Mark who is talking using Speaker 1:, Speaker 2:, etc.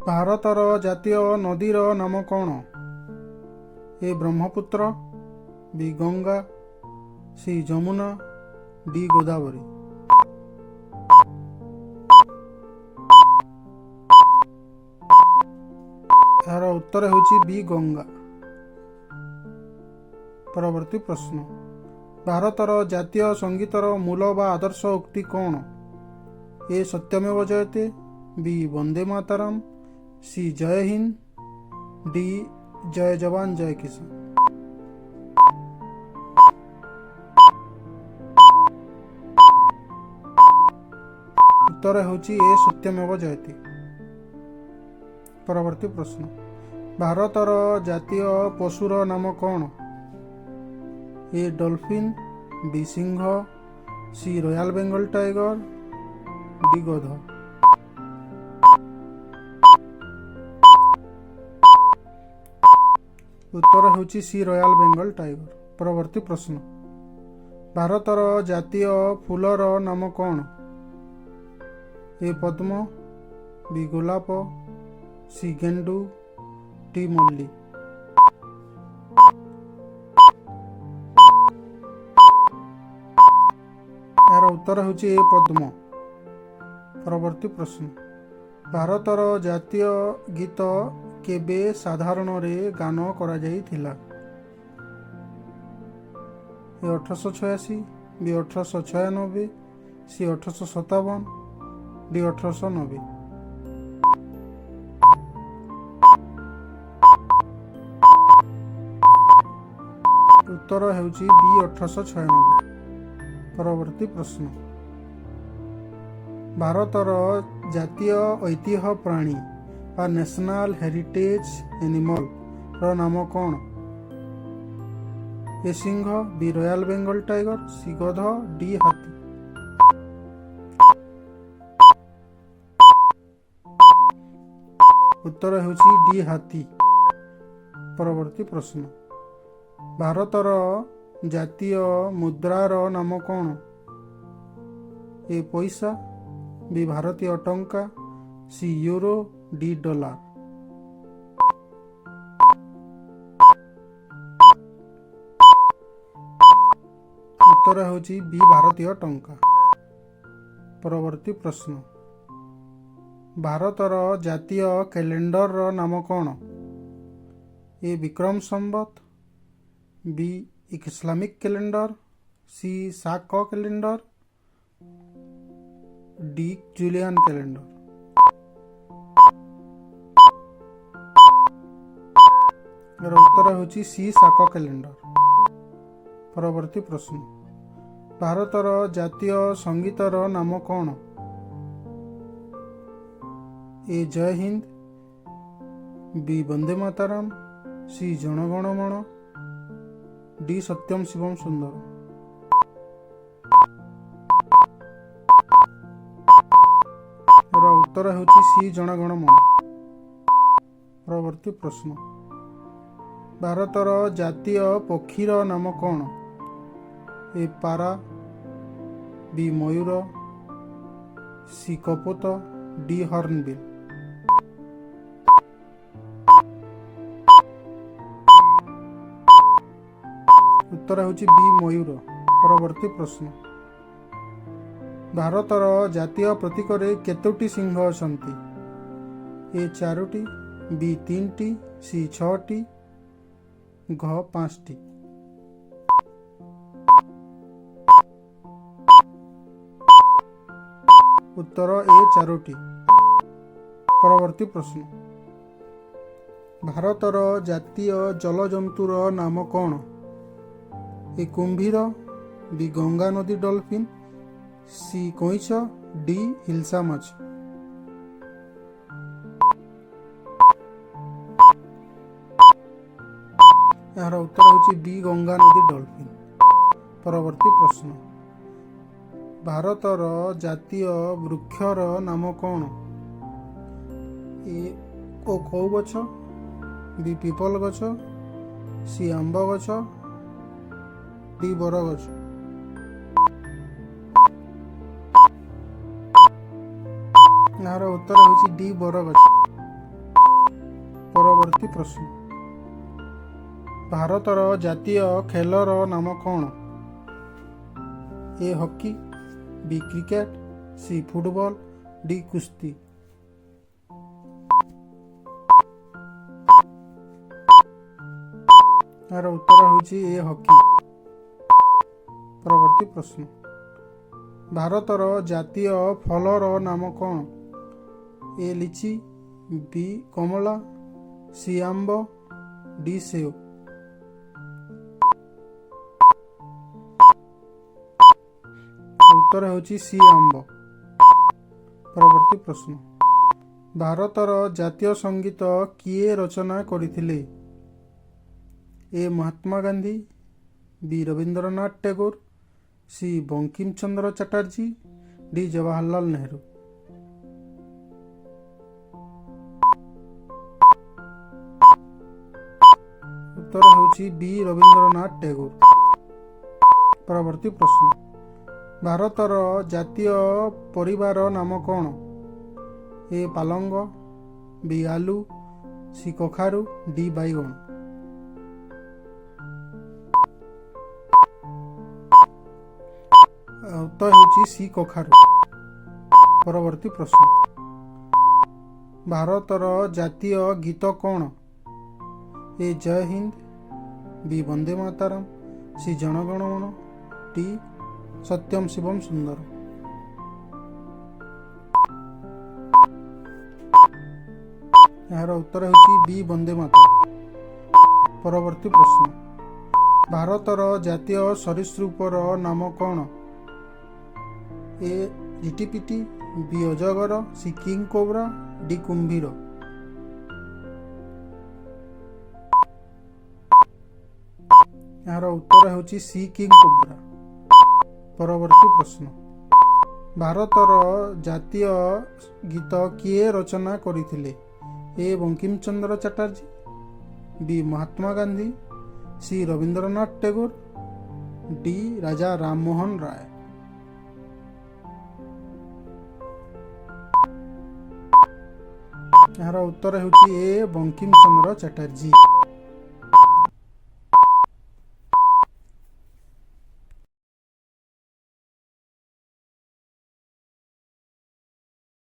Speaker 1: ଭାରତର ଜାତୀୟ ନଦୀର ନାମ କ'ଣ? ଏ ବ୍ରହ୍ମପୁତ୍ର, ବି ଗଙ୍ଗା, ସି ଯମୁନା, ଡି ଗୋଦାବରୀ। ଏହାର ଉତ୍ତର ହେଉଛି ବି ଗଙ୍ଗା। ପରବର୍ତ୍ତୀ ପ୍ରଶ୍ନ, ଭାରତର ଜାତୀୟ ସଙ୍ଗୀତର ମୂଳ ବା ଆଦର୍ଶ ଉକ୍ତି କ'ଣ? ଏ ସତ୍ୟମେବ ଜୟତେ, ବି ବନ୍ଦେ ମାତରମ୍, ସି ଜୟ ହିନ୍ଦ, ଡି ଜୟ ଯବାନ ଜୟ କିଷାନ। ଉତ୍ତର ହେଉଛି ଏ ସତ୍ୟମେବ ଜୟତେ। ପରବର୍ତ୍ତୀ ପ୍ରଶ୍ନ, ଭାରତର ଜାତୀୟ ପଶୁର ନାମ କ'ଣ? ଏ ଡଲଫିନ୍, ବି ସିଂହ, C royal Bengal tiger, D ଗଧ। ଉତ୍ତର ହେଉଛି ସି ରୟାଲ ବେଙ୍ଗଲ ଟାଇଗର। ପରବର୍ତ୍ତୀ ପ୍ରଶ୍ନ, ଭାରତର ଜାତୀୟ ଫୁଲର ନାମ କ'ଣ? ଏ ପଦ୍ମ, ବି ଗୋଲାପ, ସି ଗେଣ୍ଡୁ, ଡି ମଲ୍ଲୀ। ଏହାର ଉତ୍ତର ହେଉଛି ଏ ପଦ୍ମ। ପରବର୍ତ୍ତୀ ପ୍ରଶ୍ନ, ଭାରତର ଜାତୀୟ ଗୀତ କେବେ ସାଧାରଣରେ ଗାନ କରାଯାଇଥିଲା? ଏ 1886, ବି 1896, ସି 1857, ଡି 1890। ଉତ୍ତର ହେଉଛି ବି 1896। ପରବର୍ତ୍ତୀ ପ୍ରଶ୍ନ, ଭାରତର ଜାତୀୟ ଐତିହ୍ୟ ପ୍ରାଣୀ ବା ନ୍ୟାସନାଲ ହେରିଟେଜ ଏନିମଲର ନାମ କ'ଣ? ଏ ସିଂହ, ବି ରୟାଲ ବେଙ୍ଗଲ ଟାଇଗର, ସି ଗଧ, ଡି ହାତୀ। ଉତ୍ତର ହେଉଛି ଡି ହାତୀ। ପରବର୍ତ୍ତୀ ପ୍ରଶ୍ନ, ଭାରତର ଜାତୀୟ ମୁଦ୍ରାର ନାମ କ'ଣ? ଏ ପଇସା, ବି ଭାରତୀୟ ଟଙ୍କା, ସି ୟୁରୋ, ଡି ଡଲାର। ଉତ୍ତର ହେଉଛି ବି ଭାରତୀୟ ଟଙ୍କା। ପରବର୍ତ୍ତୀ ପ୍ରଶ୍ନ, ଭାରତର ଜାତୀୟ କ୍ୟାଲେଣ୍ଡରର ନାମ କ'ଣ? A Vikram Samvat, B Islamic calendar, C Saka calendar, D Julian calendar. ଏହାର ଉତ୍ତର ହେଉଛି ସି ଶାକ କ୍ୟାଲେଣ୍ଡର। ପରବର୍ତ୍ତୀ ପ୍ରଶ୍ନ, ଭାରତର ଜାତୀୟ ସଙ୍ଗୀତର ନାମ କ'ଣ? ଏ ଜୟ ହିନ୍ଦ, ବି ବନ୍ଦେ ମାତରମ୍, ସି ଜନଗଣ ମଣ, ଡି ସତ୍ୟମ ଶିବମ ସୁନ୍ଦର। ଏହାର ଉତ୍ତର ହେଉଛି ସି ଜନଗଣ ମଣ। ପରବର୍ତ୍ତୀ ପ୍ରଶ୍ନ, ଭାରତର ଜାତୀୟ ପକ୍ଷୀର ନାମ କ'ଣ? ଏ ପାରା, ବି ମୟୂର, ସି କପୋତ, ଡି ହର୍ନବିଲ୍। ଉତ୍ତର ହେଉଛି ବି ମୟୂର। ପରବର୍ତ୍ତୀ ପ୍ରଶ୍ନ, ଭାରତର ଜାତୀୟ ପ୍ରତୀକରେ କେତୋଟି ସିଂହ ଅଛନ୍ତି? ଏ 4ଟି, ବି 3ଟି, ସି 6ଟି, ଘ 5ଟି। ଉତ୍ତର ଏ 4ଟି। ପରବର୍ତ୍ତୀ ପ୍ରଶ୍ନ, ଭାରତର ଜାତୀୟ ଜଳଜନ୍ତୁର ନାମ କ'ଣ? ଏ କୁମ୍ଭୀର, ବି ଗଙ୍ଗା ନଦୀ ଡଲଫିନ୍, ସି କଇଁଛ, ଡି ହିଲ୍ସା ମାଛ। ଏହାର ଉତ୍ତର ହେଉଛି ବି ଗଙ୍ଗା ନଦୀ ଡଲଫିନ୍। ପରବର୍ତ୍ତୀ ପ୍ରଶ୍ନ, ଭାରତର ଜାତୀୟ ବୃକ୍ଷର ନାମ କ'ଣ? ଏ ଓକ ଗଛ, ବି ପିପଲ ଗଛ, ସି ଆମ୍ବ ଗଛ, ଡି ବର ଗଛ। ଏହାର ଉତ୍ତର ହେଉଛି ଡି ବରଗଛ। ପରବର୍ତ୍ତୀ ପ୍ରଶ୍ନ। ଭାରତର ଜାତୀୟ ଖେଳର ନାମ କ'ଣ? ଏ ହକି, ବି କ୍ରିକେଟ, ସି ଫୁଟବଲ, ଡି କୁସ୍ତି। ଏହାର ଉତ୍ତର ହେଉଛି ଏ ହକି। ପରବର୍ତ୍ତୀ ପ୍ରଶ୍ନ। ଭାରତର ଜାତୀୟ ଫଳର ନାମ କ'ଣ? ଏ ଲିଚି, ବି କମଳା, ସି ଆମ୍ବ, ଡି ସେଓ। ଉତ୍ତର ହେଉଛି ସି ଆମ୍ବ। ପରବର୍ତ୍ତୀ ପ୍ରଶ୍ନ। ଭାରତର ଜାତୀୟ ସଙ୍ଗୀତ କିଏ ରଚନା କରିଥିଲେ? ଏ ମହାତ୍ମା ଗାନ୍ଧୀ, ବି ରବୀନ୍ଦ୍ରନାଥ ଟାଗୋର, ସି ବଙ୍କିମ ଚନ୍ଦ୍ର ଚାଟାର୍ଜୀ, ଡି ଜବାହରଲାଲ ନେହେରୁ। ଉତ୍ତର ହେଉଛି ବି ରବୀନ୍ଦ୍ରନାଥ ଟାଗୋର। ପରବର୍ତ୍ତୀ ପ୍ରଶ୍ନ। ଭାରତର ଜାତୀୟ ପରିବାର ନାମ କ'ଣ? ଏ ପାଲଙ୍ଗ, ବି ଆଲୁ, ସି କଖାରୁ, ଡି ବାଇଗଣ। ଉତ୍ତର ହେଉଛି ସି କଖାରୁ। ପରବର୍ତ୍ତୀ ପ୍ରଶ୍ନ। ଭାରତର ଜାତୀୟ ଗୀତ କ'ଣ? ଏ ଜୟ ହିନ୍ଦ, ବି ବନ୍ଦେ ମାତରମ୍, ସି ଜନଗଣ ମନ, ଡି ସତ୍ୟମ ଶିବମ ସୁନ୍ଦର। ଏହାର ଉତ୍ତର ହେଉଛି ବି ବନ୍ଦେ ମାତରମ୍। ପରବର୍ତ୍ତୀ ପ୍ରଶ୍ନ। ଭାରତର ଜାତୀୟ ସରୀସୃପର ନାମ କ'ଣ? ଏ ଝିଟିପିଟି, ବି ଅଜଗର, ସି କିଙ୍ଗ କୋବ୍ରା, ଡି କୁମ୍ଭୀର। ଏହାର ଉତ୍ତର ହେଉଛି ସି କିଙ୍ଗ କୋବ୍ରା। ପରବର୍ତ୍ତୀ ପ୍ରଶ୍ନ। ଭାରତର ଜାତୀୟ ଗୀତ କିଏ ରଚନା କରିଥିଲେ? ଏ ବଙ୍କିମ ଚନ୍ଦ୍ର ଚାଟାର୍ଜୀ, ବି ମହାତ୍ମା ଗାନ୍ଧୀ, ସି ରବୀନ୍ଦ୍ରନାଥ ଟାଗୋର, ଡି ରାଜା ରାମମୋହନ ରାୟ। ଏହାର ଉତ୍ତର ହେଉଛି ଏ ବଙ୍କିମ ଚନ୍ଦ୍ର ଚାଟାର୍ଜୀ।